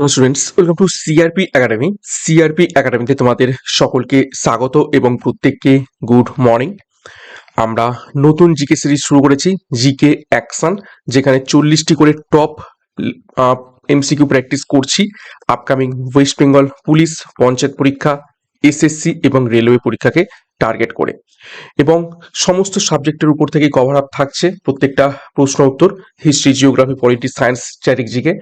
Students, welcome to CRP academy. CRP একাডেমিতে তোমাদের সকলকে স্বাগত এবং প্রত্যেককে গুড মর্নিং। আমরা নতুন জিকে সিরিজ শুরু করেছি, জিকে অ্যাকশন, যেখানে 40টি করে টপ এমসিকিউ প্র্যাকটিস করছি upcoming West Bengal police, panchayat পরীক্ষা, এসএসসি এবং রেলওয়ে পরীক্ষাকে টার্গেট করে। এবং সমস্ত সাবজেক্টের উপর থেকে কভার আপ থাকছে প্রত্যেকটা প্রশ্ন উত্তর, হিস্ট্রি, জিওগ্রাফি, পলিটিক্স, সায়েন্স, স্ট্র্যাটেজিকে,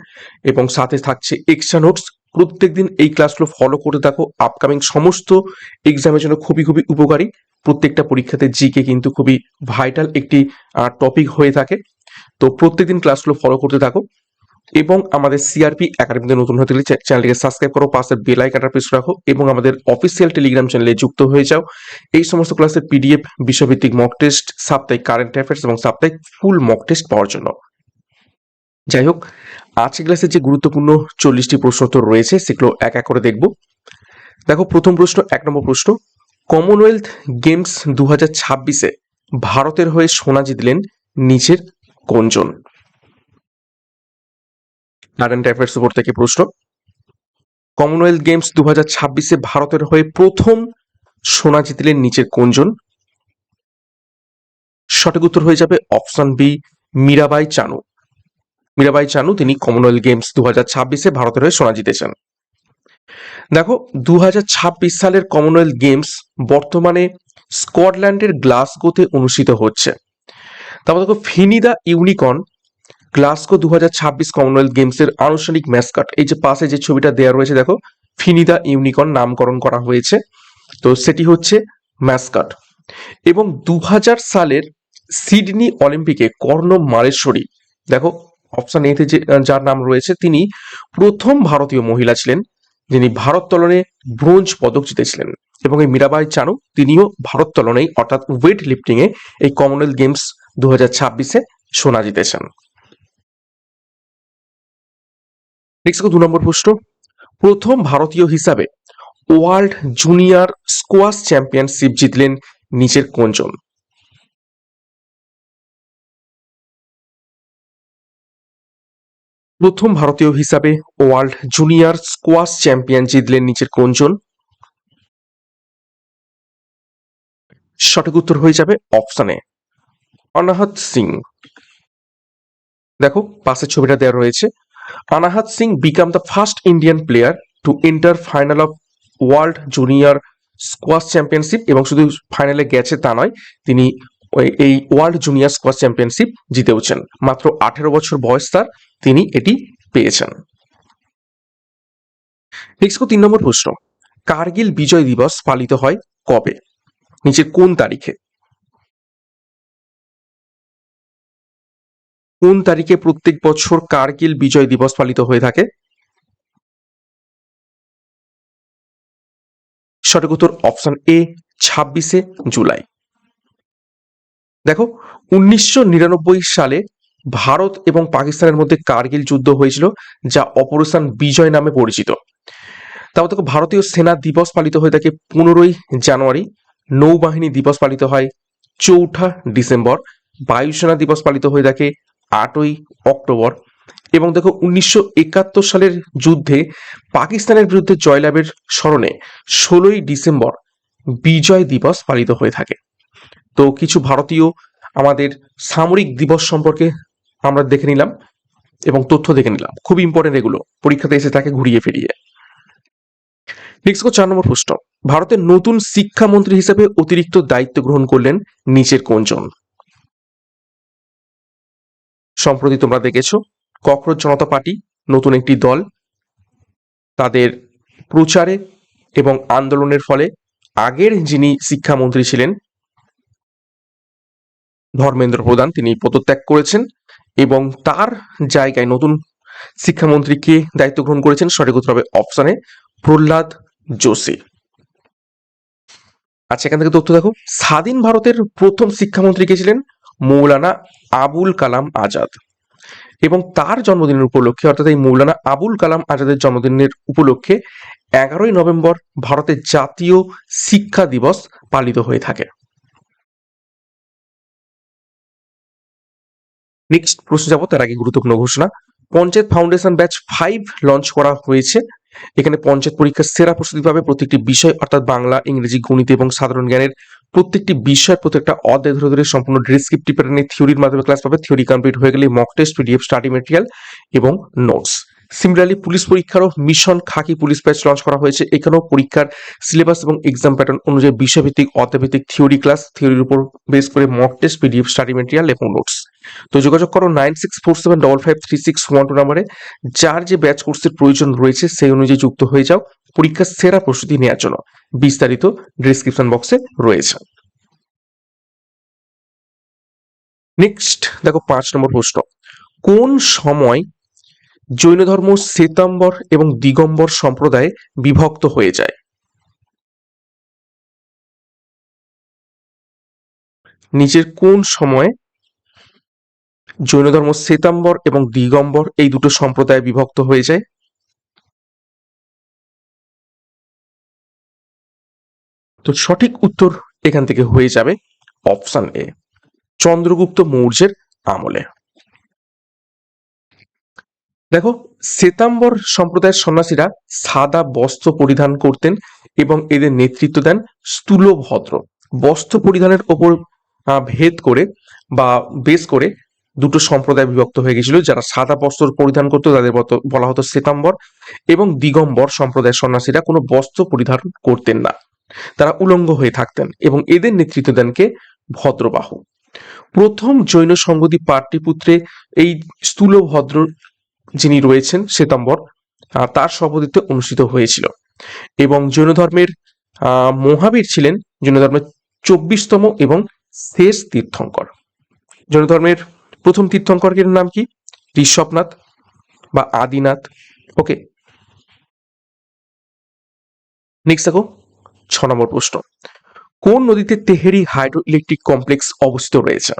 এবং সাথে থাকছে এক্সট্রা নোটস। প্রত্যেকদিন এই ক্লাসগুলো ফলো করতে থাকো, আপকামিং সমস্ত এক্সামের জন্য খুবই খুবই উপকারী। প্রত্যেকটা পরীক্ষাতে জিকে কিন্তু খুবই ভাইটাল একটি টপিক হয়ে থাকে। তো প্রত্যেকদিন ক্লাসগুলো ফলো করতে থাকো এবং আমাদের সিআরপি একাডেমিতে নতুন হতে গেলে চ্যানেলটিকে সাবস্ক্রাইব করো, পাশের বেল আইকনটা প্রেস রাখো এবং আমাদের অফিসিয়াল টেলিগ্রাম চ্যানেলে যুক্ত হয়ে যাও। এই সমস্ত ক্লাসের পিডিএফ, বিষয়ভিত্তিক মক টেস্ট, সাপ্তাহিক কারেন্ট অ্যাফেয়ার্স এবং সাপ্তাহিক ফুল মক টেস্ট পাওয়ার জন্য। যাই হোক, আজকের ক্লাসে যে গুরুত্বপূর্ণ 40টি প্রশ্ন উত্তর রয়েছে সেগুলো এক এক করে দেখব। দেখো, প্রথম প্রশ্ন, 1 নম্বর প্রশ্ন, কমনওয়েলথ গেমস 2026-এ ভারতের হয়ে সোনা জিতলেন নিচের কোনজন? কারেন্ট অ্যাফেয়ার্স উপর থেকে প্রশ্ন। কমনওয়েলথ গেমস 2026-এ ভারতের হয়ে প্রথম সোনা জিতলেন নিচের কোনজন? সঠিক উত্তর হয়ে যাবে অপশন বি, মীরাবাই চানু। মীরাবাই চানু তিনি কমনওয়েলথ গেমস 2026-এ ভারতের হয়ে সোনা জিতেছেন। দেখো, 2026 সালের কমনওয়েলথ গেমস বর্তমানে স্কটল্যান্ডের গ্লাসগোতে অনুষ্ঠিত হচ্ছে। তারপর দেখো, ফিনিদা ইউনিকর্ন গ্লাসগো 2026 কমনওয়েলথ গেমসের আনুষ্ঠানিক ম্যাসকট। এই যে পাশে যে ছবিটা দেওয়া রয়েছে, দেখো, ফিনিদা ইউনিকর্ন নামকরণ করা হয়েছে, তো সেটি হচ্ছে ম্যাসকট। এবং 2000 সালের সিডনি অলিম্পিকে কর্ণ মালেশ্বরী, দেখো অপশন এতে যে যার নাম রয়েছে, তিনি প্রথম ভারতীয় মহিলা ছিলেন যিনি ভারোত্তোলনে ব্রোঞ্জ পদক জিতেছিলেন। এবং এই মীরাবাই চানু তিনিও ভারোত্তোলনেই অর্থাৎ ওয়েট লিফটিং এ এই কমনওয়েলথ গেমস 2026-এ সোনা জিতেছেন। নেক্সট 2 নম্বর প্রশ্ন, প্রথম ভারতীয় হিসাবে ওয়ার্ল্ড জুনিয়র স্কোয়াশ চ্যাম্পিয়নশিপ জিতলেন নিচের কোনজন? প্রথম ভারতীয় হিসাবে ওয়ার্ল্ড জুনিয়র স্কোয়াশ চ্যাম্পিয়ন জিতলেন নিচের কোনজন? সঠিক উত্তর হয়ে যাবে অপশন এ, অনাহত সিং। দেখো পাশের ছবিটা দেওয়া রয়েছে, Anahat Singh become the first Indian player to enter final of world junior squash championship. এবং শুধু ফাইনালে গেছে তা নয়, তিনি এই ওয়ার্ল্ড জুনিয়র স্কোয়াশ চ্যাম্পিয়নশিপ জিতেওছেন। মাত্র 18 বছর বয়স তার, তিনি এটি পেয়েছেন। নেক্সট 3 নম্বর প্রশ্ন, কার্গিল বিজয় দিবস পালিত হয় কবে? নিচের কোন তারিখে? কোন তারিখে প্রত্যেক বছর কার্গিল বিজয় দিবস পালিত হয়ে থাকে? সঠিক উত্তর অপশন এ, 26শে জুলাই। দেখো, 1999 সালে ভারত এবং পাকিস্তানের মধ্যে কার্গিল যুদ্ধ হয়েছিল, যা অপারেশন বিজয় নামে পরিচিত। তারপর দেখো, ভারতীয় সেনা দিবস পালিত হয়ে থাকে 15ই জানুয়ারি, নৌবাহিনী দিবস পালিত হয় 4ঠা ডিসেম্বর, বায়ুসেনা দিবস পালিত হয়ে থাকে 8ই অক্টোবর। এবং দেখো, 1971 সালের যুদ্ধে পাকিস্তানের বিরুদ্ধে জয়লাভের স্মরণে 16ই ডিসেম্বর বিজয় দিবস পালিত হয়ে থাকে। তো কিছু ভারতীয় আমাদের সামরিক দিবস সম্পর্কে আমরা দেখে নিলাম এবং তথ্য দেখে নিলাম, খুব ইম্পর্টেন্ট, এগুলো পরীক্ষাতে এসে থাকে ঘুরিয়ে ফিরিয়ে। নেক্সট 4 নম্বর প্রশ্ন, ভারতের নতুন শিক্ষামন্ত্রী হিসেবে অতিরিক্ত দায়িত্ব গ্রহণ করলেন নিচের কোনজন? সম্প্রতি তোমরা দেখেছো ককরোচ জনতা পার্টি নতুন একটি দল, তাদের প্রচারে এবং আন্দোলনের ফলে আগের যিনি শিক্ষামন্ত্রী ছিলেন ধর্মেন্দ্র প্রধান, তিনি পদত্যাগ করেছেন এবং তার জায়গায় নতুন শিক্ষামন্ত্রী কে দায়িত্ব গ্রহণ করেছেন? সঠিক উত্তর হবে অপশনে প্রহ্লাদ যোশী। আচ্ছা, এখান থেকে তথ্য দেখো, স্বাধীন ভারতের প্রথম শিক্ষামন্ত্রী কে ছিলেন? মৌলানা আবুল কালাম আজাদ। এবং তার জন্মদিনের উপলক্ষে, অর্থাৎ এই মৌলানা আবুল কালাম আজাদের জন্মদিনের উপলক্ষে 11ই নভেম্বর ভারতের জাতীয় শিক্ষা দিবস পালিত হয়ে থাকে। নেক্সট প্রশ্ন যাবো, তার আগে গুরুত্বপূর্ণ ঘোষণা। পঞ্চায়েত ফাউন্ডেশন ব্যাচ 5 লঞ্চ করা হয়েছে। এখানে পঞ্চায়েত পরীক্ষার সেরা প্রস্তুতি পাবে প্রত্যেকটি বিষয়, অর্থাৎ বাংলা, ইংরেজি, গণিত এবং সাধারণ জ্ঞানের প্রত্যেকটি বিষয়, প্রত্যেকটা অধ্যায় ধরে ধরে সম্পূর্ণ ডেসক্রিপটিভ প্যাটার্নে থিওরির মাধ্যমে ক্লাস পাবে। থিওরি কমপ্লিট হয়ে গেলে mock test, PDF, study material এবং নোটস। সিমিলারলি পুলিশ পরীক্ষারও মিশন খাকি পুলিশ ব্যাচ লঞ্চ করা হয়েছে। এখানেও পরীক্ষার সিলেবাস এবং এক্সাম প্যাটার্ন অনুযায়ী বিষয়ভিত্তিক, অধ্যায়ভিত্তিক থিওরি ক্লাস, থিওরির উপর বেস করে mock test, PDF, study material এবং নোটস। তো যোগাযোগ করো 9647553612 নম্বরে। যার যে ব্যাচ কোর্সের প্রয়োজন রয়েছে সেই অনুযায়ী যুক্ত হয়ে যাও পরীক্ষার সেরা প্রস্তুতি নেওয়ার জন্য। বিস্তারিত ডেসক্রিপশন বক্সে রয়েছে। নেক্সট দেখো 5 নম্বর প্রশ্ন, কোন সময় জৈন ধর্ম শ্বেতাম্বর এবং দিগম্বর সম্প্রদায়ে বিভক্ত হয়ে যায়? নিচের কোন সময়ে জৈন ধর্ম শ্বেতাম্বর এবং দিগম্বর এই দুটো সম্প্রদায়ে বিভক্ত হয়ে যায়? তো সঠিক উত্তর এখান থেকে হয়ে যাবে অপশন এ, চন্দ্রগুপ্ত মৌর্যের আমলে। দেখো, শ্বেতাম্বর সম্প্রদায়ের সন্ন্যাসীরা সাদা বস্ত্র পরিধান করতেন এবং এদের নেতৃত্ব দেন স্থূলভদ্র। বস্ত্র পরিধানের ওপর ভেদ করে বা বেস করে দুটো সম্প্রদায় বিভক্ত হয়ে গেছিল। যারা সাদা বস্ত্র পরিধান করতো তাদের বলা হতো শ্বেতাম্বর, এবং দিগম্বর সম্প্রদায়ের সন্ন্যাসীরা কোনো বস্ত্র পরিধান করতেন না, তারা উলঙ্গ হয়ে থাকতেন এবং এদের নেতৃত্ব দেন কে? ভদ্রবাহু। প্রথম জৈন সংগতি পাটলিপুত্রে এই স্থূলভদ্র যিনি রয়েছেন শ্বেতাম্বর, তার সভাপতিত্বে অনুষ্ঠিত হয়েছিল। এবং জৈন ধর্মের মহাবীর ছিলেন জৈন ধর্মের 24তম এবং শেষ তীর্থঙ্কর। জৈন ধর্মের প্রথম তীর্থঙ্করের নাম কি? ঋষভনাথ বা আদিনাথ। ওকে, নেক্সট দেখো 6 নম্বর প্রশ্ন, কোন নদীতে তেহেরি হাইড্রো ইলেকট্রিক কমপ্লেক্স অবস্থিত রয়েছে?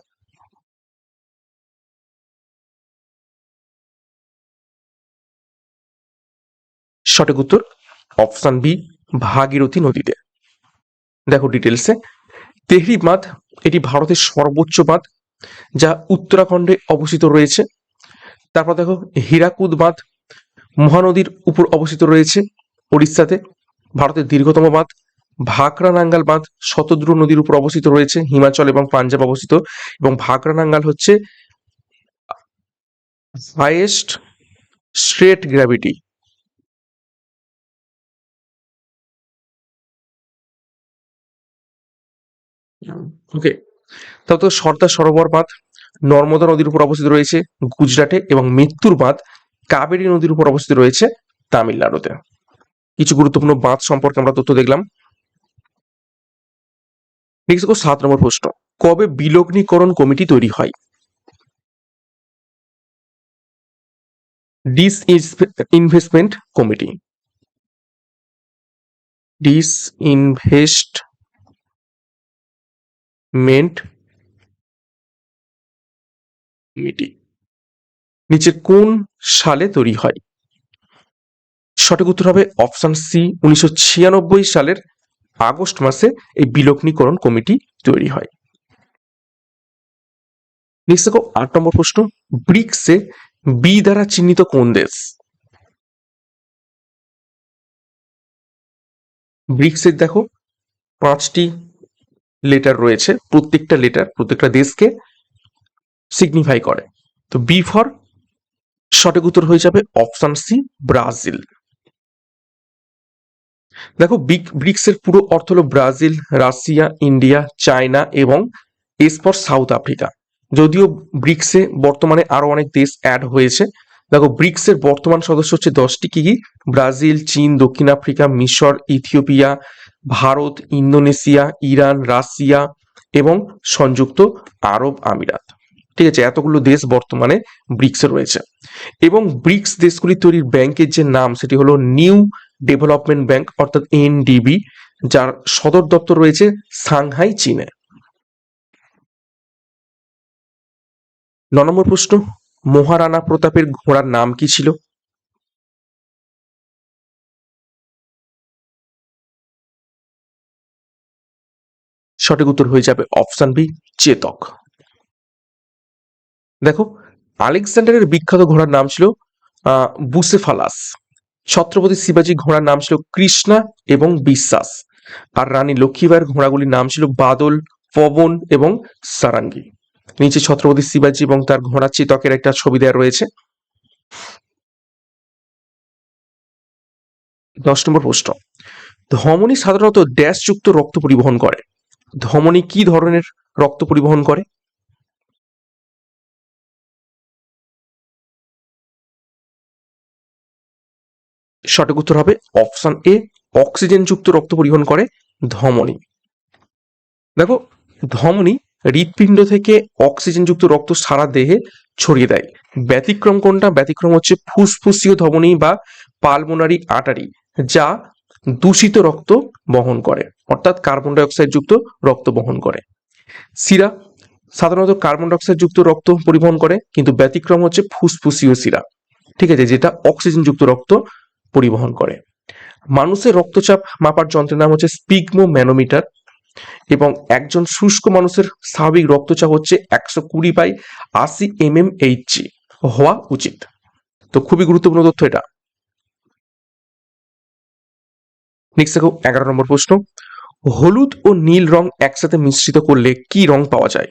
সঠিক উত্তর অপশন বি, ভাগীরথী নদীতে। দেখো ডিটেলসে, তেহরি বাঁধ এটি ভারতের সর্বোচ্চ বাঁধ যা উত্তরাখণ্ডে অবস্থিত রয়েছে। তারপর দেখো হীরাকুদ বাঁধ মহানদীর উপর অবস্থিত রয়েছে ওড়িশাতে, ভারতের দীর্ঘতম বাঁধ। ভাকরা নাঙ্গাল বাঁধ শতদ্রু নদীর উপর অবস্থিত রয়েছে, হিমাচল এবং পাঞ্জাব অবস্থিত, এবং ভাকরা নাঙ্গাল হচ্ছে হাইয়েস্ট স্ট্রেট গ্র্যাভিটি। ওকে, তারপর তো সর্দার সরোবর বাঁধ নর্মদা নদীর উপর অবস্থিত রয়েছে গুজরাটে, এবং মৃত্যুর বাঁধ কাবেরী নদীর উপর অবস্থিত রয়েছে তামিলনাড়ুতে। কিছু গুরুত্বপূর্ণ বাঁধ সম্পর্কে আমরা তথ্য দেখলাম। নেক্সট 7 নম্বর প্রশ্ন, কবে বিলগ্নীকরণ কমিটি তৈরি হয়? Disinvestment committee. Disinvestment committee নিচের কোন সালে তৈরি হয়? সঠিক উত্তর হবে অপশন সি, 1996 সালের আগস্ট মাসে এই বিলগ্নীকরণ কমিটি তৈরি হয়। নেক্সট দেখো 8 নম্বর প্রশ্ন, ব্রিক্সে বি দ্বারা চিহ্নিত কোন দেশ? ব্রিক্সের দেখো 5টি লেটার রয়েছে, প্রত্যেকটা লেটার প্রত্যেকটা দেশকে সিগনিফাই করে। তো বি ফর সঠিক উত্তর হয়ে যাবে অপশন সি, ব্রাজিল। দেখো ব্রিক্সের পুরো অর্থ হলো ব্রাজিল, রাশিয়া, ইন্ডিয়া, চায়না এবং এস ফর সাউথ আফ্রিকা। যদিও ব্রিক্সে বর্তমানে আরো অনেক দেশ অ্যাড হয়েছে। দেখো ব্রিক্সের বর্তমান সদস্য হচ্ছে 10টি, কি কি? ব্রাজিল, চীন, দক্ষিণ আফ্রিকা, মিশর, Ethiopia, Bharat, Indonesia, Iran, Russia এবং সংযুক্ত আরব আমিরাত। ঠিক আছে, এতগুলো দেশ বর্তমানে ব্রিক্সে রয়েছে। এবং ব্রিক্স দেশগুলি তৈরির ব্যাংকের যে নাম সেটি হলো নিউ ডেভেলপমেন্ট ব্যাংক অর্থাৎ এনডিবি, যার সদর দপ্তর রয়েছে সাংহাই, চীনে। 9 নম্বর প্রশ্ন, মহারানা প্রতাপের ঘোড়ার নাম কি ছিল? সঠিক উত্তর হয়ে যাবে অপশন বি, চেতক। দেখো আলেকজান্ডারের বিখ্যাত ঘোড়ার নাম ছিল বুসেফালাস। ছত্রপতি শিবাজি ঘোড়ার নাম ছিল কৃষ্ণা এবং বিশ্বাস। আর রানী লক্ষ্মীবাইয়ের ঘোড়াগুলির নাম ছিল বাদল, পবন এবং সারাঙ্গী। নিচে ছত্রপতি শিবাজি এবং তার ঘোড়া চিতকের একটা ছবি দেওয়া রয়েছে। 10 নম্বর প্রশ্ন, ধমনী সাধারণত ড্যাশযুক্ত রক্ত পরিবহন করে। ধমনী কি ধরনের রক্ত পরিবহন করে? সঠিক উত্তর হবে অপশন এ, অক্সিজেনযুক্ত রক্ত পরিবহন করে ধমনী। দেখো, ধমনী হৃৎপিণ্ড থেকে অক্সিজেনযুক্ত রক্ত সারা দেহে ছড়িয়ে দেয়। ব্যতিক্রম কোনটা? ব্যতিক্রম হচ্ছে ফুসফুসীয় ধমনী বা পালমোনারি আর্টারি, যা দূষিত রক্ত বহন করে, অর্থাৎ কার্বন ডাই অক্সাইড যুক্ত রক্ত বহন করে। শিরা সাধারণত কার্বন ডাই অক্সাইড যুক্ত রক্ত পরিবহন করে, কিন্তু ব্যতিক্রম হচ্ছে ফুসফুসীয় শিরা, ঠিক আছে, যেটা অক্সিজেন যুক্ত রক্ত পরিবহন করে। মানুষের রক্তচাপ মাপার যন্ত্রের নাম হচ্ছে স্পিগমো ম্যানোমিটার, এবং একজন শুষ্ক মানুষের স্বাভাবিক রক্তচাপ হচ্ছে 120/80 mmHg হওয়া উচিত। তো খুবই গুরুত্বপূর্ণ তথ্য এটা। নেক্সট দেখো 11 নম্বর প্রশ্ন, হলুদ ও নীল রং একসাথে মিশ্রিত করলে কি রং পাওয়া যায়?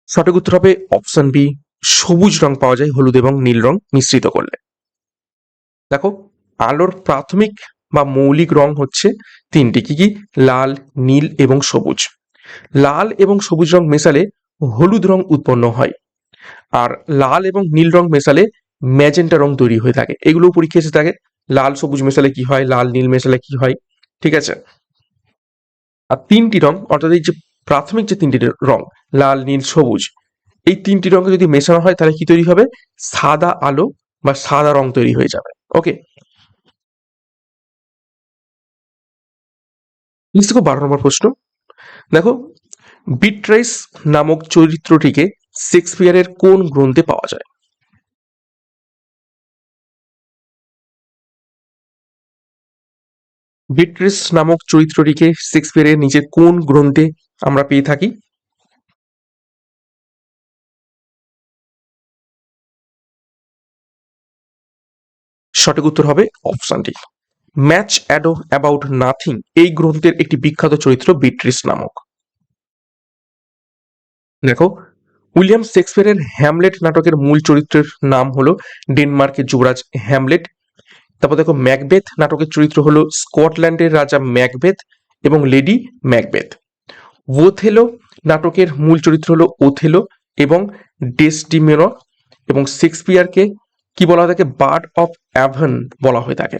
সঠিক উত্তর হবে অপশন বি, সবুজ রং পাওয়া যায় হলুদ এবং নীল রং মিশ্রিত করলে। দেখো, আলোর প্রাথমিক বা মৌলিক রং হচ্ছে তিনটি, কি কি? লাল, নীল এবং সবুজ। লাল এবং সবুজ রং মেশালে হলুদ রং উৎপন্ন হয়, আর লাল এবং নীল রং মেশালে ম্যাজেন্টা রং তৈরি হয়ে থাকে। এগুলো পরীক্ষা এসে থাকে, লাল সবুজ মেশালে কি হয়, লাল নীল মেশালে কি হয়, ঠিক আছে। আর তিনটি রং, অর্থাৎ এই যে প্রাথমিক যে তিনটি রং লাল, নীল, সবুজ, এই তিনটি রঙে যদি মেশানো হয় তাহলে কি তৈরি হবে? সাদা আলো বা সাদা রং তৈরি হয়ে যাবে। ওকে, দেখো 12 নম্বর প্রশ্ন। দেখো, বিট্রাইস নামক চরিত্রটিকে শেক্সপিয়ারের কোন গ্রন্থে পাওয়া যায়? বিট্রিস নামক চরিত্রটিকে শেক্সপিয়ারের নিজের কোন গ্রন্থে আমরা পেয়ে থাকি? সঠিক উত্তর হবে option D, match ado about nothing. এই গ্রন্থের একটি বিখ্যাত চরিত্র বিট্রিস নামক। দেখো, উইলিয়াম শেক্সপিয়ারের হ্যামলেট নাটকের মূল চরিত্রের নাম হলো ডেনমার্কের যুবরাজ হ্যামলেট। তারপর দেখো, ম্যাকবেথ নাটকের চরিত্র হলো স্কটল্যান্ডের রাজা ম্যাকবেথ এবং লেডি ম্যাকবেথ। ওথেলো নাটকের মূল চরিত্র হলো ওথেলো এবং ডেসডিমোনা, এবং শেক্সপিয়ারকে কি বলা হয়ে থাকে? বার্ড অফ অ্যাভন বলা হয়ে থাকে।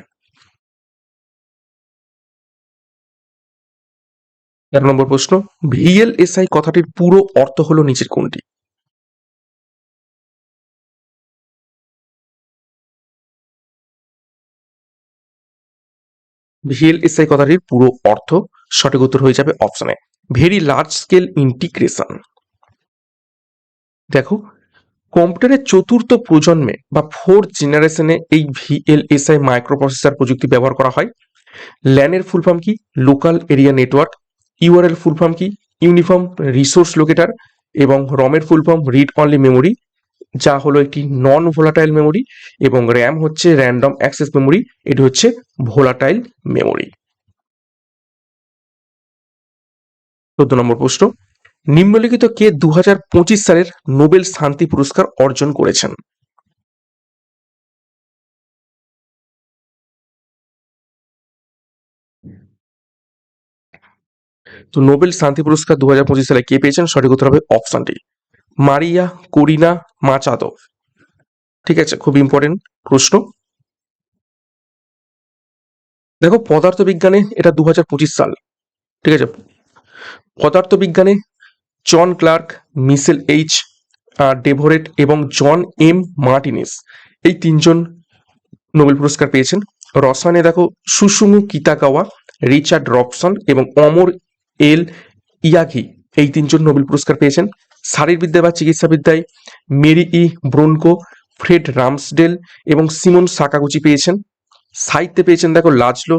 13 নম্বর প্রশ্ন, ভিএলএসআই কথাটির পুরো অর্থ হলো নিচের কোনটি? ভিএলএসআই কথাটির পুরো অর্থ, সঠিক উত্তর হয়ে যাবে অপশনে ভেরি লার্জ স্কেল ইন্টিগ্রেশন। দেখো, কম্পিউটারের চতুর্থ প্রজন্মে বা ফোর্থ জেনারেশনে এই ভিএলএসআই মাইক্রোপ্রসেসর প্রযুক্তি ব্যবহার করা হয়। ল্যানের ফুল ফর্ম কি? Local area network. URL full form কি? Uniform resource locator. এবং রমের full form read only memory, যা হলো একটি নন ভোলাটাইল মেমোরি। এবং র্যাম হচ্ছে র্যান্ডম অ্যাক্সেস মেমোরি, এটি হচ্ছে ভোলাটাইল মেমোরি। 14 নম্বর প্রশ্ন, নিম্নলিখিত কে 2025 সালের নোবেল শান্তি পুরস্কার অর্জন করেছেন? তো নোবেল শান্তি পুরস্কার 2025 সালে কে পেয়েছেন? সঠিক উত্তর হবে অপশন ডি, মারিয়া করিনা মাচাদো। ঠিক আছে, খুব ইম্পর্টেন্ট প্রশ্ন। দেখো, পদার্থবিজ্ঞানে এটা 2025 সাল, ঠিক আছে। পদার্থবিজ্ঞানে জন ক্লার্ক, মিশেল এইচ ডেভোরেট এবং জন এম মার্টিনেস, এই তিনজন নোবেল পুরস্কার পেয়েছেন। রসায়নে দেখো, সুসুমু কিতাকাওয়া, রিচার্ড রবসন এবং অমর এল ইয়াঘি, এই তিনজন নোবেল পুরস্কার পেয়েছেন। শারীরবিদ্যা বা চিকিৎসাবিদ্যায় মেরি ই ব্রোনকো, ফ্রেড রামসডেল এবং সিমন সাকাগুচি পেয়েছেন। সাহিত্যে পেয়েছেন দেখো, লাজলো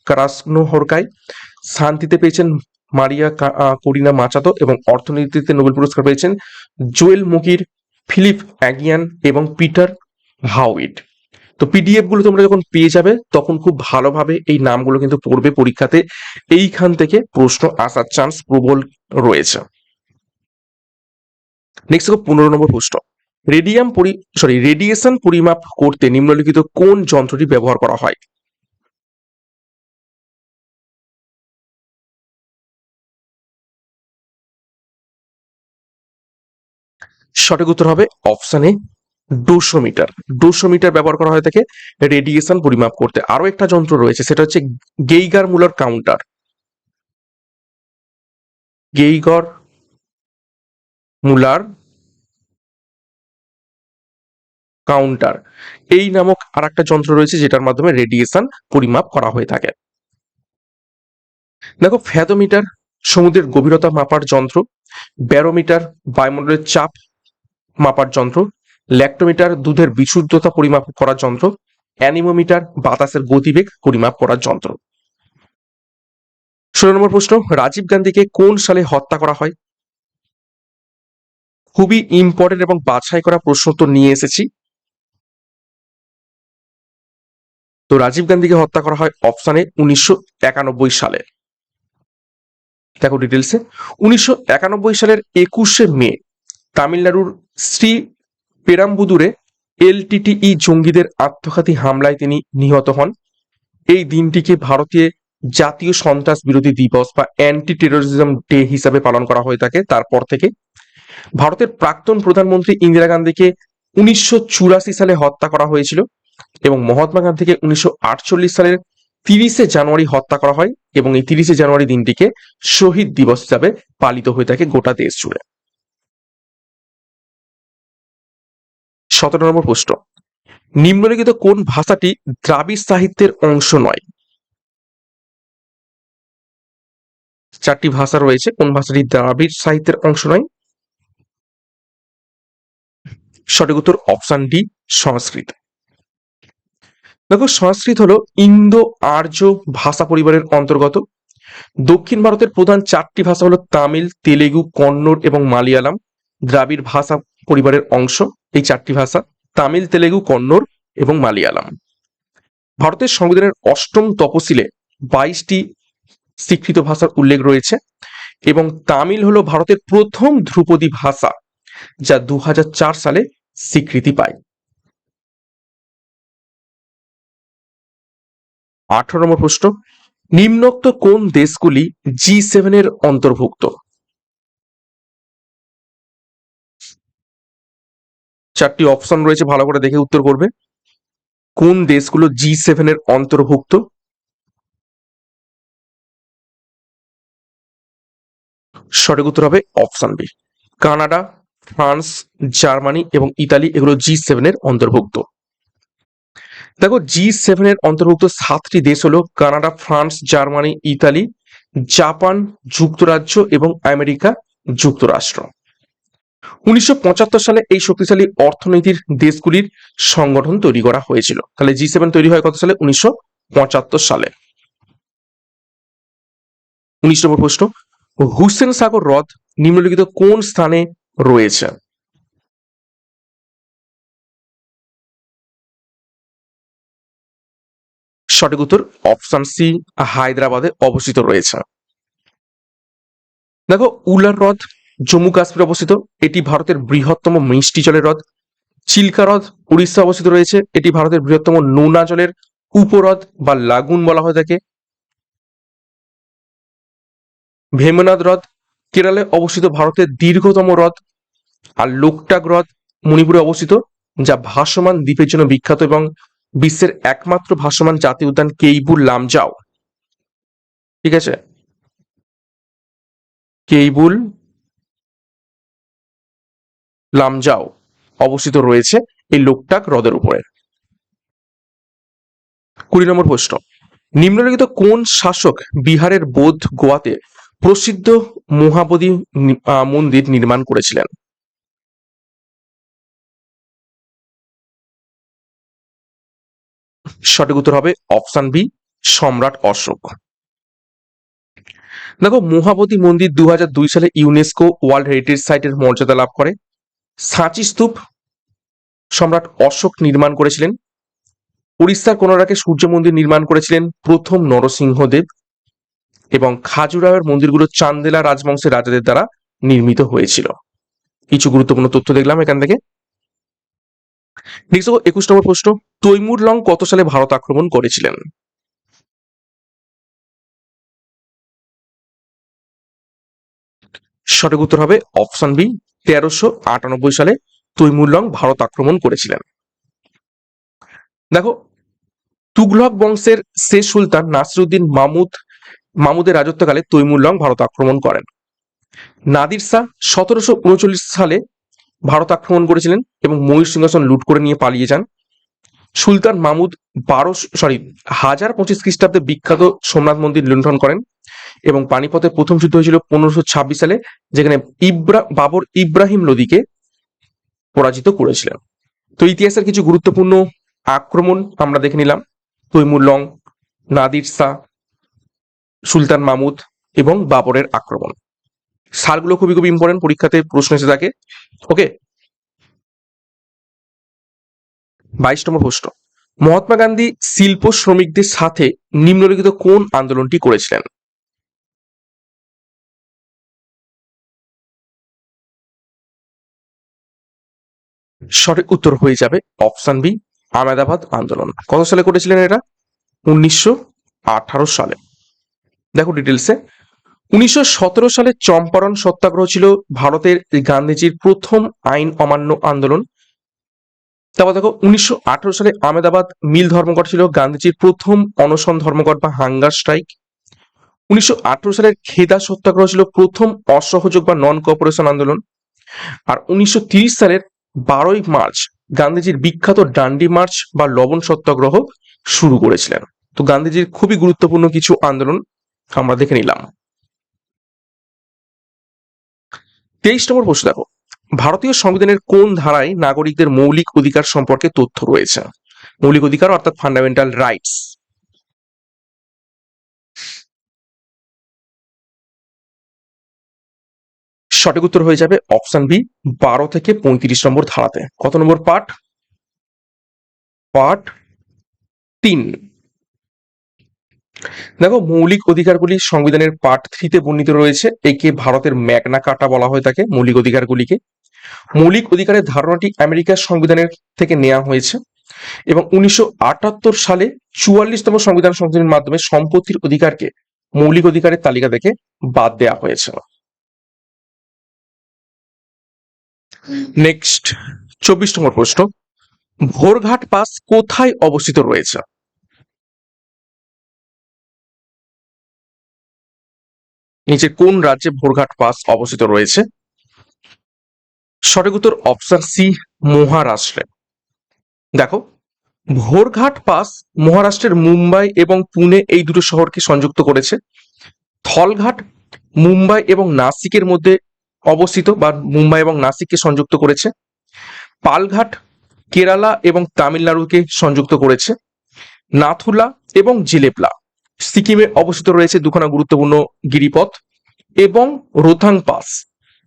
ক্রাসনোহরকাই, শান্তিতে পেয়েছেন মারিয়া করিনা মাচাতো এবং অর্থনীতিতে নোবেল পুরস্কার পেয়েছেন জোয়েল মুকির, ফিলিপ অ্যাগিয়ান এবং পিটার হাউইট। তো পিডিএফ গুলো তোমরা যখন পেয়ে যাবে তখন খুব ভালোভাবে এই নামগুলো কিন্তু পড়বে, পরীক্ষাতে এইখান থেকে প্রশ্ন আসার চান্স প্রবল রয়েছে। নেক্সট 15 নম্বর প্রশ্ন, রেডিয়েশন পরিমাপ করতে নিম্নলিখিত কোন যন্ত্রটি ব্যবহার করা হয়? সঠিক উত্তর হবে অপশন এ, ডোসোমিটার। ডোসোমিটার ব্যবহার করা হয়ে থাকে রেডিয়েশন পরিমাপ করতে। আরো একটা যন্ত্র রয়েছে, সেটা হচ্ছে গেইগার মুলার কাউন্টার। গেইগর মুলার কাউন্টার এই নামক আর একটা যন্ত্র রয়েছে যেটার মাধ্যমে রেডিয়েশন পরিমাপ করা হয়ে থাকে। দেখো, ফ্যাথোমিটার সমুদ্রের গভীরতা মাপার যন্ত্র, ব্যারোমিটার বায়ুমণ্ডলের চাপ মাপার যন্ত্র, ল্যাক্টোমিটার দুধের বিশুদ্ধতা পরিমাপ করার যন্ত্র, অ্যানিমোমিটার বাতাসের গতিবেগ পরিমাপ করার যন্ত্র। 16 নম্বর প্রশ্ন, রাজীব গান্ধীকে কোন সালে হত্যা করা হয়? খুবই ইম্পর্টেন্ট এবং বাছাই করা প্রশ্ন তো নিয়ে এসেছি। তো রাজীব গান্ধীকে হত্যা করা হয় অপশানে 1991 সালে। দেখো ডিটেলসে, 1991 সালের 21শে মে তামিলনাড়ুর শ্রী পেরাম্বুদুরে এলটিটিই জঙ্গিদের আত্মঘাতী হামলায় তিনি নিহত হন। এই দিনটিকে ভারতীয় জাতীয় সন্ত্রাস বিরোধী দিবস বা অ্যান্টি টেরোরিজম ডে হিসাবে পালন করা হয়ে থাকে। তারপর থেকে ভারতের প্রাক্তন প্রধানমন্ত্রী ইন্দিরা গান্ধীকে 1984 সালে হত্যা করা হয়েছিল এবং মহাত্মা গান্ধীকে 1948 সালের 30শে জানুয়ারি হত্যা করা হয় এবং এই 30শে জানুয়ারি দিনটিকে শহীদ দিবস হিসাবে পালিত হয়ে থাকে গোটা দেশ জুড়ে। 17 নম্বর প্রশ্ন, নিম্নলিখিত কোন ভাষাটি দ্রাবিড় সাহিত্যের অংশ নয়? চারটি ভাষা রয়েছে, কোন ভাষাটি দ্রাবিড় সাহিত্যের অংশ নয়? সঠিক উত্তর অপশন ডি, সংস্কৃত। দেখো, সংস্কৃত হলো ইন্দো আর্য ভাষা পরিবারের অন্তর্গত। দক্ষিণ ভারতের প্রধান চারটি ভাষা হলো তামিল, তেলেগু, কন্নড় এবং মালয়ালম। দ্রাবিড় ভাষা পরিবারের অংশ এই চারটি ভাষা, তামিল, তেলেগু, কন্নড় এবং মালয়ালম। ভারতের সংবিধানের অষ্টম তফসিলে 22টি স্বীকৃত ভাষার উল্লেখ রয়েছে এবং তামিল হলো ভারতের প্রথম ধ্রুপদী ভাষা যা 2004 সালে স্বীকৃতি পায়। 18 নম্বর প্রশ্ন, নিম্নোক্ত কোন দেশগুলি G7 এর অন্তর্ভুক্ত? চারটি অপশন রয়েছে, ভালো করে দেখে উত্তর করবে। কোন দেশগুলো G7 এর অন্তর্ভুক্ত? সঠিক উত্তর হবে option B, Canada, France, Germany এবং ইতালি এগুলো G7 এর অন্তর্ভুক্ত। দেখো, G7 এর অন্তর্ভুক্ত 7টি দেশ হলো Canada, France, Germany, Italy, Japan, যুক্তরাজ্য এবং আমেরিকা যুক্তরাষ্ট্র। 1975 সালে এই শক্তিশালী অর্থনীতির দেশগুলির সংগঠন তৈরি করা হয়েছিল। তাহলে G7 তৈরি হয় কত সালে? 1975 সালে। 19 নম্বর প্রশ্ন, হুসেন সাগর হ্রদ নিম্নলিখিত কোন স্থানে রয়েছে? সঠিক উত্তর অপশন সি, হায়দ্রাবাদে অবস্থিত রয়েছে। দেখো, উলার হ্রদ জম্মু কাশ্মীরে অবস্থিত, এটি ভারতের বৃহত্তম মিষ্টি জলের হ্রদ। চিল্কা হ্রদ উড়িষ্যা অবস্থিত রয়েছে, এটি ভারতের বৃহত্তম নোনা জলের উপহ্রদ বা লাগুন বলা হয়ে থাকে। ভেমনাদ হ্রদ কেরলে অবস্থিত ভারতের দীর্ঘতম হ্রদ। আর লোকটাক হ্রদ মণিপুরে অবস্থিত, যা ভাসমান দ্বীপের জন্য বিখ্যাত এবং বিশ্বের একমাত্র ভাসমান জাতীয় উদ্যান কেইবুল লামজাও, ঠিক আছে, কেইবুল লামজাও অবস্থিত রয়েছে এই লোকটাক হ্রদের উপরে। 20 নম্বর প্রশ্ন, নিম্নলিখিত কোন শাসক বিহারের বোধ গোয়াতে প্রসিদ্ধ মহাবোধি মন্দির নির্মাণ করেছিলেন? সঠিক উত্তর হবে অপশন বি, সম্রাট অশোক। দেখো মহাবোধি মন্দির 2002 সালে ইউনেস্কো ওয়ার্ল্ড হেরিটেজ সাইটের মর্যাদা লাভ করে। সাঁচি স্তূপ সম্রাট অশোক নির্মাণ করেছিলেন। উড়িষ্যার কোনারকে সূর্য মন্দির নির্মাণ করেছিলেন প্রথম নরসিংহদেব। এবং খাজুরাহোর মন্দিরগুলো চান্দেলা রাজবংশের রাজাদের দ্বারা নির্মিত হয়েছিল। কিছু গুরুত্বপূর্ণ তথ্য দেখলাম এখান থেকে। নেক্সট 21 নম্বর প্রশ্ন, তৈমুর লং কত সালে ভারত আক্রমণ করেছিলেন? সঠিক উত্তর হবে অপশন বি, 1398 সালে তৈমুর লং ভারত আক্রমণ করেছিলেন। দেখো তুগলক বংশের শেষ সুলতান নাসিরউদ্দিন মামুদের রাজত্বকালে তৈমুর লং ভারত আক্রমণ করেন। নাদির শাহ 1739 সালে ভারত আক্রমণ করেছিলেন এবং ময়ূর সিংহাসন লুট করে নিয়ে পালিয়ে যান। সুলতান মাহমুদ 1025 খ্রিস্টাব্দে বিখ্যাত সোমনাথ মন্দির লুণ্ঠন করেন এবং পানিপথের প্রথম যুদ্ধ হয়েছিল 1526 সালে, যেখানে বাবর ইব্রাহিম লোদিকে পরাজিত করেছিলেন। তো ইতিহাসের কিছু গুরুত্বপূর্ণ আক্রমণ আমরা দেখে নিলাম, তৈমুর লং, নাদির শাহ, সুলতান মাহমুদ এবং বাবরের আক্রমণ। সালগুলো খুবই খুবই ইম্পর্টেন্ট, পরীক্ষাতে প্রশ্ন এসে থাকে। ওকে, 22 নম্বর প্রশ্ন, মহাত্মা গান্ধী শিল্প শ্রমিকদের সাথে নিম্নলিখিত কোন আন্দোলনটি করেছিলেন? সঠিক উত্তর হয়ে যাবে অপশন বি, আহমেদাবাদ আন্দোলন। কত সালে করেছিলেন এটা? 1918 সালে। দেখো ডিটেলসে, 1917 সালে চম্পারণ সত্যাগ্রহ ছিল ভারতের গান্ধীজির প্রথম আইন অমান্য আন্দোলন। তারপর দেখো 1918 সালে আহমেদাবাদ মিল ধর্মঘট ছিল গান্ধীজির প্রথম অনশন ধর্মঘট বা হাঙ্গার স্ট্রাইক। 1918 সালের খেদা সত্যাগ্রহ ছিল প্রথম অসহযোগ বা নন কোঅপারেশন আন্দোলন। আর 1930 সালের 12ই মার্চ গান্ধীজির বিখ্যাত ডান্ডি মার্চ বা লবণ সত্যাগ্রহ শুরু করেছিলেন। তো গান্ধীজির খুবই গুরুত্বপূর্ণ কিছু আন্দোলন আমরা দেখে নিলাম। 23 নম্বর প্রশ্ন দেখো, ভারতীয় সংবিধানের কোন ধারায় নাগরিকদের মৌলিক অধিকার সম্পর্কে তথ্য রয়েছে? মৌলিক অধিকার অর্থাৎ ফান্ডামেন্টাল রাইটস। সঠিক উত্তর হয়ে যাবে অপশন বি, 12 থেকে 35 নম্বর ধারাতে। কত নম্বর পার্ট? পার্ট 3। দেখো মৌলিক অধিকারগুলি সংবিধানের পার্ট 3 তে বর্ণিত রয়েছে। একে ভারতের ম্যাগনা কার্টা বলা হয়ে থাকে মৌলিক অধিকারগুলিকে। মৌলিক অধিকারের ধারণাটি আমেরিকার সংবিধানের থেকে নেওয়া হয়েছে এবং 1978 সালে 44তম সংবিধান সংশোধনের মাধ্যমে সম্পত্তির অধিকারকে মৌলিক অধিকারের তালিকা থেকে বাদ দেওয়া হয়েছে। নেক্সট 24 নম্বর প্রশ্ন, ভোরঘাট পাস কোথায় অবস্থিত রয়েছে? নিচে কোন রাজ্যে ভোরঘাট পাস অবস্থিত রয়েছে? সঠিক উত্তর অপশন সি, মহারাষ্ট্রে। দেখো ভোরঘাট পাস মহারাষ্ট্রের মুম্বাই এবং পুনে এই দুটো শহরকে সংযুক্ত করেছে। থলঘাট মুম্বাই এবং নাসিকের মধ্যে অবস্থিত বা মুম্বাই এবং নাসিককে সংযুক্ত করেছে। পালঘাট কেরালা এবং তামিলনাড়ুকে সংযুক্ত করেছে। নাথুলা এবং জিলেপলা সিকিমে অবস্থিত রয়েছে, দুখানা গুরুত্বপূর্ণ গিরিপথ। এবং রোথাং পাস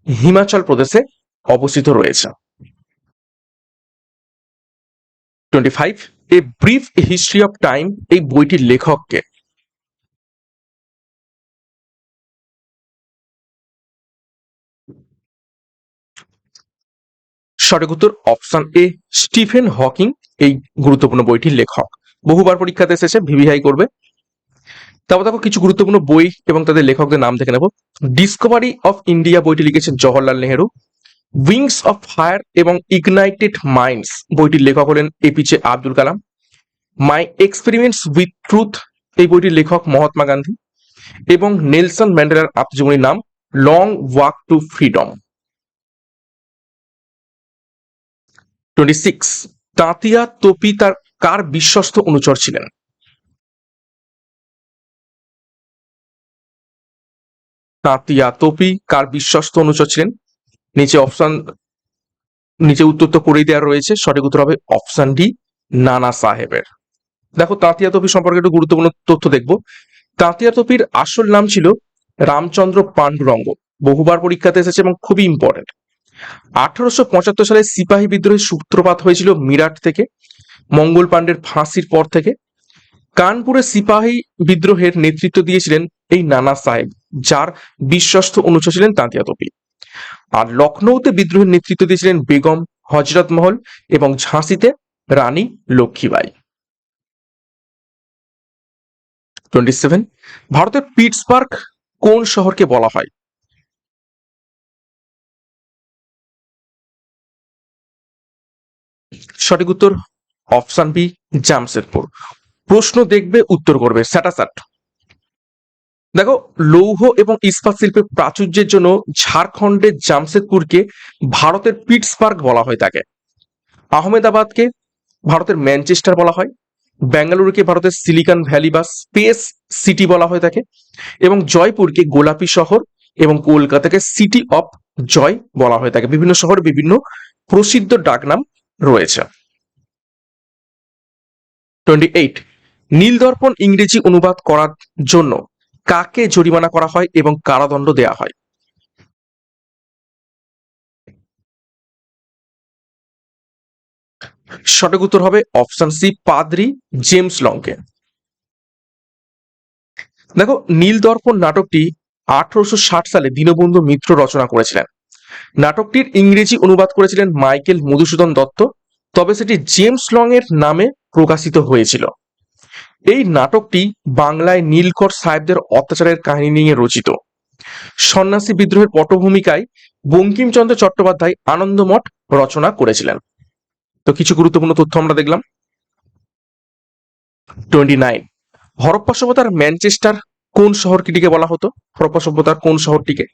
হিমাচল প্রদেশে অবস্থিত রয়েছে। 25, a brief history of time এই বইটির লেখককে? সঠিক উত্তর অপশন এ, স্টিফেন হকিং এই গুরুত্বপূর্ণ বইটির লেখক। বহুবার পরীক্ষাতে এসেছে, ভিভিআই করবে। তারপর দেখো কিছু গুরুত্বপূর্ণ বই এবং তাদের লেখকদের নাম দেখে নেব। ডিসকভারি অফ ইন্ডিয়া বইটি লিখেছেন Jawaharlal Nehru. Wings of fire এবং ইগনাইটেড মাইন্ডস বইটির লেখক হলেন APJ Abdul Kalam. My experiments with truth এই বইটির লেখক মহাত্মা গান্ধী। এবং নেলসন ম্যান্ডেলার আত্মজীবনীর নাম লং ওয়াক টু ফ্রিডম। 26, তাঁতিয়া তোপি তার কার বিশ্বস্ত অনুচর ছিলেন? তাঁতিয়া তোপি কার বিশ্বস্ত অনুচর ছিলেন? নিচে উত্তর তো করেই দেওয়া রয়েছে, সঠিক উত্তর হবে অপশন ডি, নানা সাহেবের। দেখো তাঁতিয়া তোপি সম্পর্কে একটু গুরুত্বপূর্ণ তথ্য দেখবো। তাঁতিয়া তোপির আসল নাম ছিল রামচন্দ্র পাণ্ডুরঙ্গ। বহুবার পরীক্ষাতে এসেছে এবং খুবই ইম্পর্টেন্ট। 1875 সালে সিপাহী বিদ্রোহের সূত্রপাত হয়েছিল মিরাট থেকে, মঙ্গল পাণ্ডের ফাঁসির পর থেকে। কানপুরে সিপাহী বিদ্রোহের নেতৃত্ব দিয়েছিলেন এই নানা সাহেব, যার বিশ্বস্ত অনুচর ছিলেন তাঁতিয়া তোপি। আর লখনৌতে বিদ্রোহের নেতৃত্ব দিয়েছিলেন বেগম হজরত মহল এবং ঝাঁসিতে রানী লক্ষ্মীবাই। 27, ভারতের পিটসবার্গ কোন শহরকে বলা হয়? সঠিক উত্তর অপশন বি, জামশেদপুর। প্রশ্ন দেখবে, উত্তর করবে, স্যাটাসাট। দেখো, লৌহ এবং ইস্পাত শিল্পের প্রাচুর্যের জন্য ঝাড়খণ্ডের জামশেদপুরকে ভারতের পিটসবার্গ বলা হয় থাকে। আহমেদাবাদকে ভারতের ম্যানচেস্টার বলা হয়। বেঙ্গালুরুকে ভারতের সিলিকন ভ্যালি বা স্পেস সিটি বলা হয়ে থাকে, এবং জয়পুরকে গোলাপি শহর এবং কলকাতাকে সিটি অফ জয় বলা হয়ে থাকে। বিভিন্ন শহরে বিভিন্ন প্রসিদ্ধ ডাকনাম রয়েছে। 28, নীলদর্পণ ইংরেজি অনুবাদ করার জন্য কাকে জরিমানা করা হয় এবং কারাদণ্ড দেয়া হয়? সঠিক উত্তর হবে অপশন সি, পাদ্রি জেমস লংকে। দেখো, নীলদর্পণ নাটকটি 1860 সালে দীনবন্ধু মিত্র রচনা করেছিলেন। নাটকটির ইংরেজি অনুবাদ করেছিলেন মাইকেল মধুসূদন দত্ত, তবে সেটি জেমস লং এর নামে প্রকাশিত হয়েছিল। এই নাটকটি বাংলায় নীলকর সাহেবদের অত্যাচারের কাহিনী নিয়ে রচিত। সন্ন্যাসী বিদ্রোহের পটভূমিকায় বঙ্কিমচন্দ্র চট্টোপাধ্যায় আনন্দমঠ রচনা করেছিলেন। তো কিছু গুরুত্বপূর্ণ তথ্য আমরা দেখলাম। 29, হরপ্পা সভ্যতার ম্যানচেস্টার কোন শহরটিকে বলা হতো? হরপ্পা সভ্যতার কোন শহরটিকে?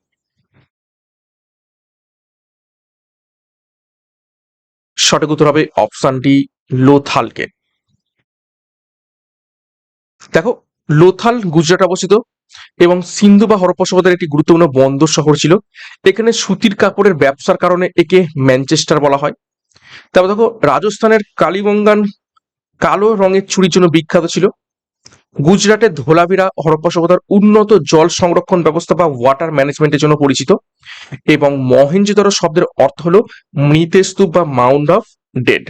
সঠিক উত্তর হবে অপশন ডি, লোথালকে। দেখো, লোথাল গুজরাট অবস্থিত এবং সিন্ধু বা হরপ্পা সভ্যতার একটি গুরুত্বপূর্ণ বন্দর শহর ছিল। এখানে সুতির কাপড়ের ব্যবসার কারণে একে ম্যানচেস্টার বলা হয়। তারপর দেখো, রাজস্থানের কালীবঙ্গান কালো রঙের চুড়ির জন্য বিখ্যাত ছিল। গুজরাটের ধোলাভিরা হরপ্পা সভ্যতার উন্নত জল সংরক্ষণ ব্যবস্থা বা ওয়াটার ম্যানেজমেন্টের জন্য পরিচিত। এবং মহেঞ্জোদারো শব্দের অর্থ হলো মৃতস্তূপ বা মাউন্ড অফ ডেড।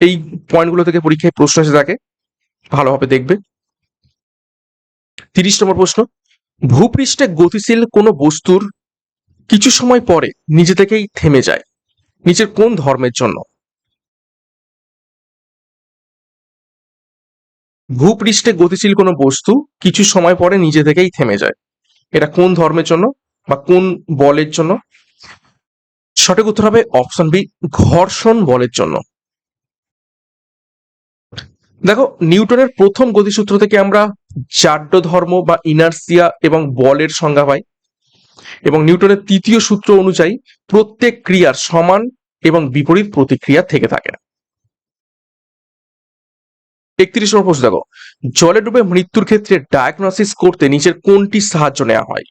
এই পয়েন্টগুলো থেকে পরীক্ষায় প্রশ্ন এসে থাকে, ভালোভাবে দেখবে। 30 নম্বর প্রশ্ন, ভূপৃষ্ঠে গতিশীল কোনো বস্তুর কিছু সময় পরে নিজে থেকেই থেমে যায়, নিচের কোন ধর্মের জন্য? ভূপৃষ্ঠে গতিশীল কোনো বস্তু কিছু সময় পরে নিজে থেকেই থেমে যায়, এটা কোন ধর্মের জন্য বা কোন বলের জন্য? সঠিক উত্তর হবে অপশন বি, ঘর্ষণ বলের জন্য। দেখো, নিউটনের প্রথম গতিসূত্র থেকে আমরা জাড্য ধর্ম বা ইনার্সিয়া এবং বলের সংজ্ঞা পাই। এবং নিউটনের তৃতীয় সূত্র অনুযায়ী প্রত্যেক ক্রিয়ার সমান এবং বিপরীত প্রতিক্রিয়া থেকে থাকে। 31 নম্বর প্রশ্ন দেখো, জলে ডুবে মৃত্যুর ক্ষেত্রে ডায়াগনোসিস করতে নিচের কোনটি সাহায্য নেওয়া হয়?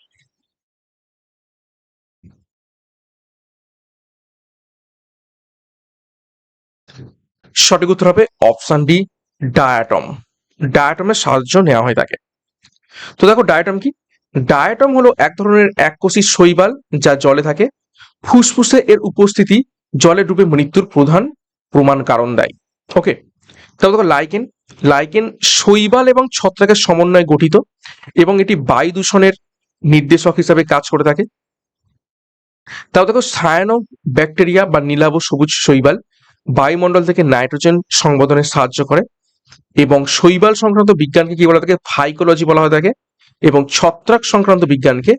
সঠিক উত্তর হবে অপশন ডি, ডায়াটম। ডায়াটমের সাহায্য নেওয়া হয়ে থাকে। তো দেখো, ডায়াটম কি? ডায়াটম হলো এক ধরনের এককোষী শৈবাল যা জলে থাকে। ফুসফুসে এর উপস্থিতি জলে ডুবে মৃত্যুর প্রধান প্রমাণ কারণ দেয়। ওকে, তারপর দেখো লাইকেন। লাইকেন শৈবাল এবং ছত্রাকের সমন্বয়ে গঠিত এবং এটি বায়ু দূষণের নির্দেশক হিসাবে কাজ করে থাকে। তারপর দেখো, সায়ানো ব্যাকটেরিয়া বা নীলাভ সবুজ শৈবাল বায়ুমণ্ডল থেকে নাইট্রোজেন সংবধনে সাহায্য করে। এবং শৈবাল সংক্রান্ত বিজ্ঞানকে কি বলা থাকে? ফাইকোলজি বলা হয়ে থাকে। এবং ছত্রাক সংক্রান্ত বিজ্ঞানকে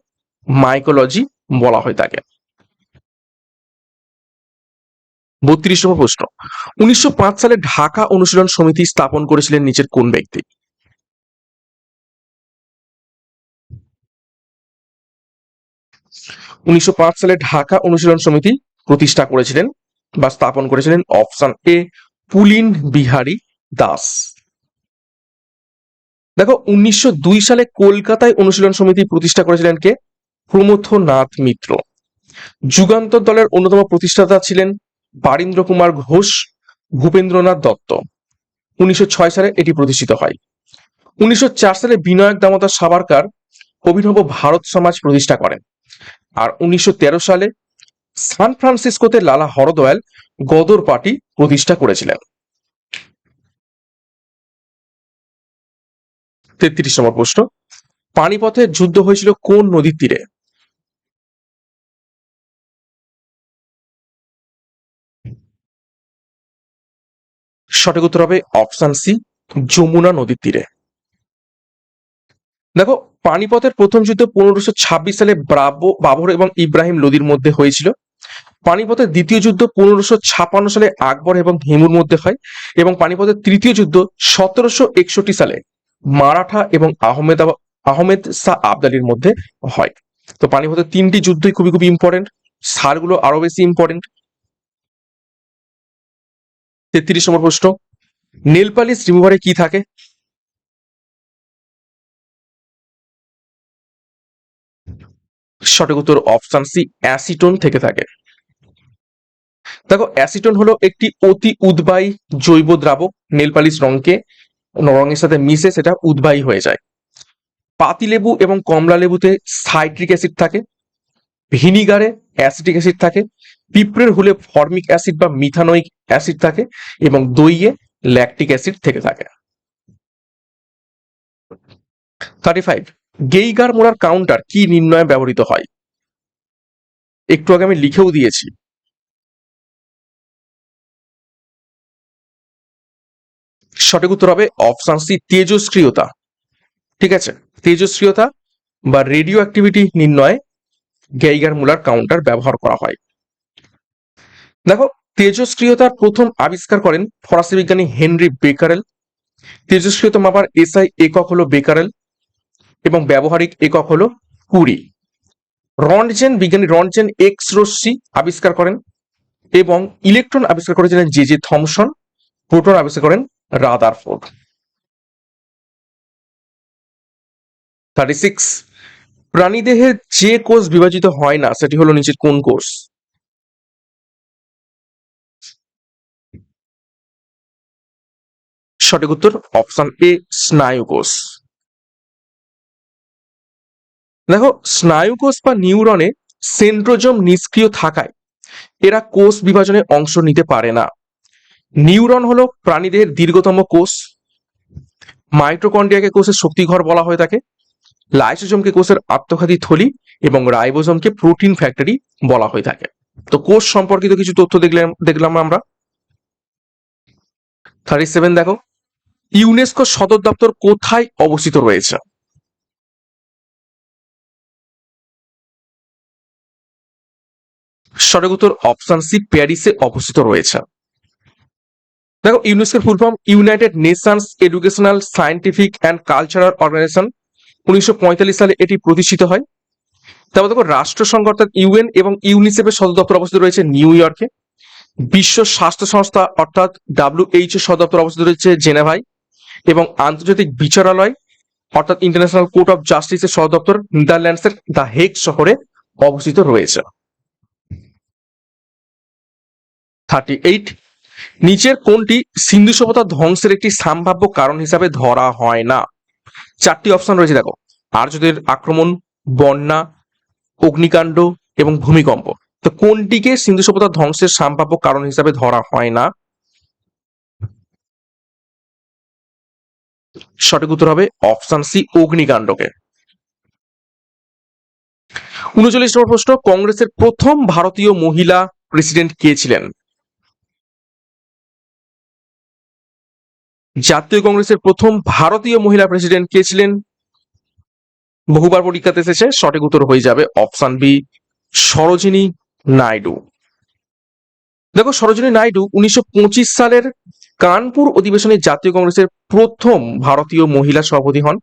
মাইকোলজি বলা হয়ে থাকে। 32 নম্বর প্রশ্ন, 1905 সালে ঢাকা অনুশীলন সমিতি স্থাপন করেছিলেন নিচের কোন ব্যক্তি? 1905 সালে ঢাকা অনুশীলন সমিতি প্রতিষ্ঠা করেছিলেন বা স্থাপন করেছিলেন অপশন এ, পুলিন বিহারী দাস। দেখো, 1902 সালে কলকাতায় অনুশীলন সমিতি প্রতিষ্ঠা করেছিলেন কে? প্রমথনাথ মিত্র। যুগান্তর দলের অন্যতম প্রতিষ্ঠাতা ছিলেন বারীন্দ্র কুমার ঘোষ, ভূপেন্দ্রনাথ দত্ত। 1906 সালে এটি প্রতিষ্ঠিত হয়। 1904 সালে বিনায়ক দামোদর সাভারকর অভিনব ভারত সমাজ প্রতিষ্ঠা করেন। আর 1913 সালে সান ফ্রান্সিসকোতে লালা হরদয়াল গদর পার্টি প্রতিষ্ঠা করেছিলেন। 33 নম্বর প্রশ্ন, পানিপথের যুদ্ধ হয়েছিল কোন নদীর তীরে? সঠিক উত্তর হবে অপশন সি, যমুনা নদীর তীরে। দেখো, পানিপথের প্রথম যুদ্ধ 1526 সালে বাবর এবং ইব্রাহিম লোদির মধ্যে হয়েছিল। পানিপথের দ্বিতীয় যুদ্ধ 1556 সালে আকবর এবং হিমুর মধ্যে হয়, এবং পানিপথের তৃতীয় যুদ্ধ 1761 সালে মারাঠা এবং আহমেদ শাহ আবদালির মধ্যে হয়। তো পানিপথের তিনটি যুদ্ধই খুবই খুবই ইম্পর্টেন্ট, সালগুলো আরো বেশি ইম্পর্টেন্ট। 33 নম্বর প্রশ্ন, নেল পালিশ রিমুভারে কি থাকে? সঠিক উত্তর অপশন সি, অ্যাসিটোন থেকে থাকে। দেখো, অ্যাসিটোন হলো একটি অতি উদ্বায়ী জৈব দ্রাবক, নেল পালিশ রঙের সাথে মিশে সেটা উদ্বায়ী হয়ে যায়। পাতিলেবু এবং কমলা লেবুতে সাইট্রিক অ্যাসিড থাকে, ভিনিগারে অ্যাসিটিক অ্যাসিড থাকে, পিঁপড়ের হুলে ফর্মিক অ্যাসিড বা মিথানোইক অ্যাসিড থাকে, এবং দইয়ে ল্যাকটিক অ্যাসিড থেকে থাকে। 35, গেইগার মোলার কাউন্টার কি নির্ণয়ে ব্যবহৃত হয়? একটু আগে আমি লিখেও দিয়েছি। সঠিক উত্তর হবে অপশন সি, তেজস্ক্রিয়তা। ঠিক আছে, তেজস্ক্রিয়তা বা রেডিও অ্যাক্টিভিটি নির্ণয়ে গেইগার মুলার কাউন্টার ব্যবহার করা হয়। দেখো, তেজস্ক্রিয়তার প্রথম আবিষ্কার করেন ফরাসি বিজ্ঞানী হেনরি বেকারেল। তেজস্ক্রিয়তা মাপার এসআই একক হলো বেকারেল এবং ব্যবহারিক একক হলো কুরি। বিজ্ঞানী রন্টজেন এক্স রশ্মি আবিষ্কার করেন, এবং ইলেকট্রন আবিষ্কার করেছিলেন জে জে থমসন। প্রোটন আবিষ্কার করেন রাদারফোর্ড। 36, প্রাণীদেহে যে কোষ বিভাজিত হয় না সেটি হলো নিচের কোন কোষ? সঠিক উত্তর অপশন এ, স্নায়ু কোষ। দেখো, স্নায়ু কোষ বা নিউরনে সেন্ট্রোজোম নিষ্ক্রিয় থাকায় এরা কোষ বিভাজনে অংশ নিতে পারে না। নিউরন হলো প্রাণীদেহের দীর্ঘতম কোষ। মাইটোকন্ড্রিয়াকে কোষের শক্তিঘর বলা হয়ে থাকে, লাইসোজোমকে কোষের আত্মঘাতী থলি, এবং রাইবোজোমকে প্রোটিন ফ্যাক্টরি বলা হয়ে থাকে। তো কোষ সম্পর্কিত কিছু তথ্য দেখলাম আমরা। 37, দেখো, ইউনেস্কো সদর দপ্তর কোথায় অবস্থিত রয়েছে? সঠিক উত্তর অপশন সি, প্যারিসে অবস্থিত রয়েছে। দেখো, ইউনেস্কোর full form United Nations Educational Scientific and Cultural Organization. 1945 সালে এটি প্রতিষ্ঠিত হয়। তারপর দেখো, রাষ্ট্রসংঘ অর্থাৎ ইউএন এবং ইউনিসেফের সদর দপ্তর অবস্থিত রয়েছে নিউ ইয়র্কে। বিশ্ব স্বাস্থ্য সংস্থা অর্থাৎ WHO সদর দপ্তর অবস্থিত রয়েছে জেনেভায়, এবং আন্তর্জাতিক বিচারালয় অর্থাৎ ইন্টারন্যাশনাল কোর্ট অফ জাস্টিসের সদর দপ্তর নেদারল্যান্ডসের দ্য হেগ শহরে অবস্থিত রয়েছে। 38, নিচের কোনটি সিন্ধু সভ্যতা ধ্বংসের একটি সম্ভাব্য কারণ হিসাবে ধরা হয় না? চারটি অপশন রয়েছে, দেখো, আর্যদের আক্রমণ, বন্যা, অগ্নিকাণ্ড এবং ভূমিকম্প। তো কোনটিকে সিন্ধু সভ্যতা ধ্বংসের সম্ভাব্য কারণ হিসাবে ধরা হয় না? সঠিক উত্তর হবে অপশন সি, অগ্নিকাণ্ডকে। 39 নম্বর প্রশ্ন, কংগ্রেসের প্রথম ভারতীয় মহিলা প্রেসিডেন্ট কে ছিলেন? জাতীয় কংগ্রেসের প্রথম ভারতীয় মহিলা প্রেসিডেন্ট কে ছিলেন? বহুবার পরীক্ষাতে এসেছে, সঠিক উত্তর হয়ে যাবে অপশন বি, সরোজিনী নাইডু। দেখো, সরোজিনী নাইডু 1925 সালের কানপুর অধিবেশনে জাতীয় কংগ্রেসের প্রথম ভারতীয় মহিলা সভাপতি হন।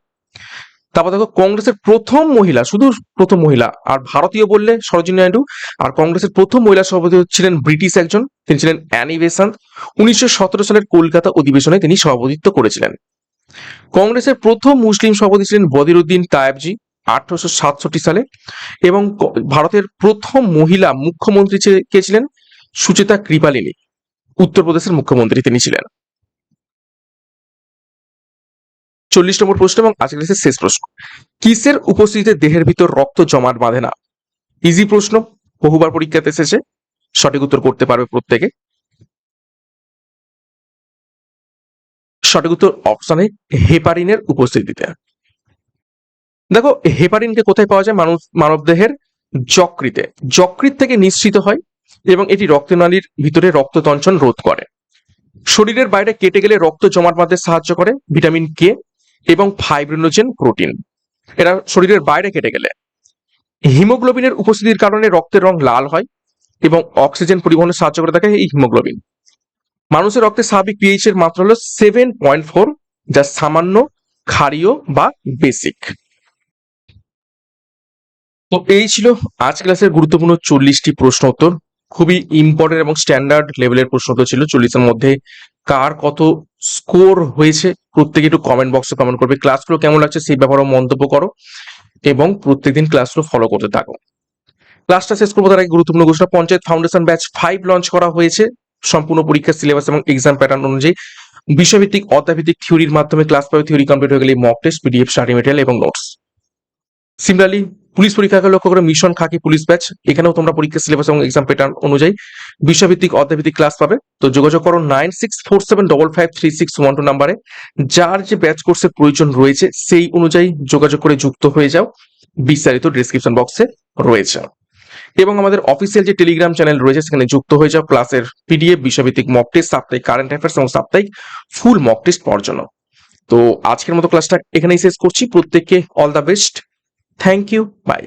তারপর দেখো, কংগ্রেসের প্রথম মহিলা, শুধু প্রথম মহিলা, আর ভারতীয় বললে সরোজিনী নাইডু। আর কংগ্রেসের প্রথম মহিলা সভাপতি ছিলেন ব্রিটিশ একজন, তিনি ছিলেন অ্যানি বেসান্ত। 1917 সালের কলকাতা অধিবেশনে তিনি সভাপতিত্ব করেছিলেন। কংগ্রেসের প্রথম মুসলিম সভাপতি ছিলেন বদিরুদ্দিন তায়েবজি 1867 সালে, এবং ভারতের প্রথম মহিলা মুখ্যমন্ত্রী কে ছিলেন? সুচেতা কৃপালিনী, উত্তরপ্রদেশের মুখ্যমন্ত্রী তিনি ছিলেন। 40 নম্বর প্রশ্ন এবং আজকের ক্লাসের শেষ প্রশ্ন, কিসের উপস্থিতিতে দেহের ভিতর রক্ত জমাট বাঁধে না? ইজি প্রশ্ন, বহুবার পরীক্ষাতে এসেছে, সঠিক উত্তর করতে পারবে প্রত্যেকে। সঠিক উত্তর অপশনে হেপারিনের উপস্থিতিতে। দেখো, হেপারিনকে কোথায় পাওয়া যায়? মানব দেহের যকৃতে। যকৃত থেকে নিঃসৃত হয় এবং এটি রক্তনালীর ভিতরে রক্ততঞ্চন রোধ করে। শরীরের বাইরে কেটে গেলে রক্ত জমাট বাঁধতে সাহায্য করে ভিটামিন কে এবং ফাইব্রিনোজেন প্রোটিন, এরা শরীরের বাইরে কেটে গেলে। হিমোগ্লোবিনের উপস্থিতির কারণে রক্তের রং লাল হয় এবং অক্সিজেন পরিবহনে সাহায্য করে থাকে এই হিমোগ্লোবিন। মানুষের রক্তে স্বাভাবিক পিএইচ এর মাত্রা হলো 7.4, যা সামান্য ক্ষারীয় বা বেসিক। তো এই ছিল আজ ক্লাসের গুরুত্বপূর্ণ 40টি প্রশ্ন উত্তর। খুবই ইম্পর্টেন্ট এবং স্ট্যান্ডার্ড লেভেলের প্রশ্ন উত্তর ছিল। 40-এর মধ্যে কার কত স্কোর হয়েছে প্রত্যেকে একটু কমেন্ট বক্সে কমেন্ট করবে। ক্লাসগুলো কেমন লাগছে সেই ব্যাপারেও মন্তব্য করো এবং প্রত্যেকদিন ক্লাসগুলো ফলো করতে থাকো। ক্লাসটা শেষ করবো তার আগে গুরুত্বপূর্ণ ঘোষণা, পঞ্চায়েত ফাউন্ডেশন ব্যাচ 5 লঞ্চ করা হয়েছে। সম্পূর্ণ পরীক্ষার সিলেবাস এবং এক্সাম প্যাটার্ন অনুযায়ী বিষয়ভিত্তিক অধ্যায়ভিত্তিক থিওরির মাধ্যমে ক্লাস পাবে। থিওরি কমপ্লিট হয়ে গেলে mock test, PDF, study material এবং নোটস। সিমিলারলি পুলিশ পরীক্ষাকে লক্ষ্য করে মিশন খাকি পুলিশ ব্যাচ, এখানেও তোমরা পরীক্ষার সিলেবাস এবং এক্সাম প্যাটার্ন অনুযায়ী বিষয়ভিত্তিক অধ্যায়ভিত্তিক ক্লাস পাবে। তো যোগাযোগ করো 9647553612 নাম্বারে। যার যে ব্যাচ কোর্সের প্রয়োজন রয়েছে সেই অনুযায়ী যোগাযোগ করে যুক্ত হয়ে যাও, বিস্তারিত ডেসক্রিপশন বক্সে রয়েছে। এবং আমাদের অফিসিয়াল যে টেলিগ্রাম চ্যানেল রয়েছে সেখানে যুক্ত হয়ে যাও ক্লাসের পিডিএফ, বিষয়ভিত্তিক মক টেস্ট, সাপ্তাহিক কারেন্ট অ্যাফেয়ার্স এবং সাপ্তাহিক ফুল মক টেস্ট পাওয়ার জন্য। তো আজকের মতো ক্লাসটা এখানেই শেষ করছি। প্রত্যেককে all the best. Thank you, by.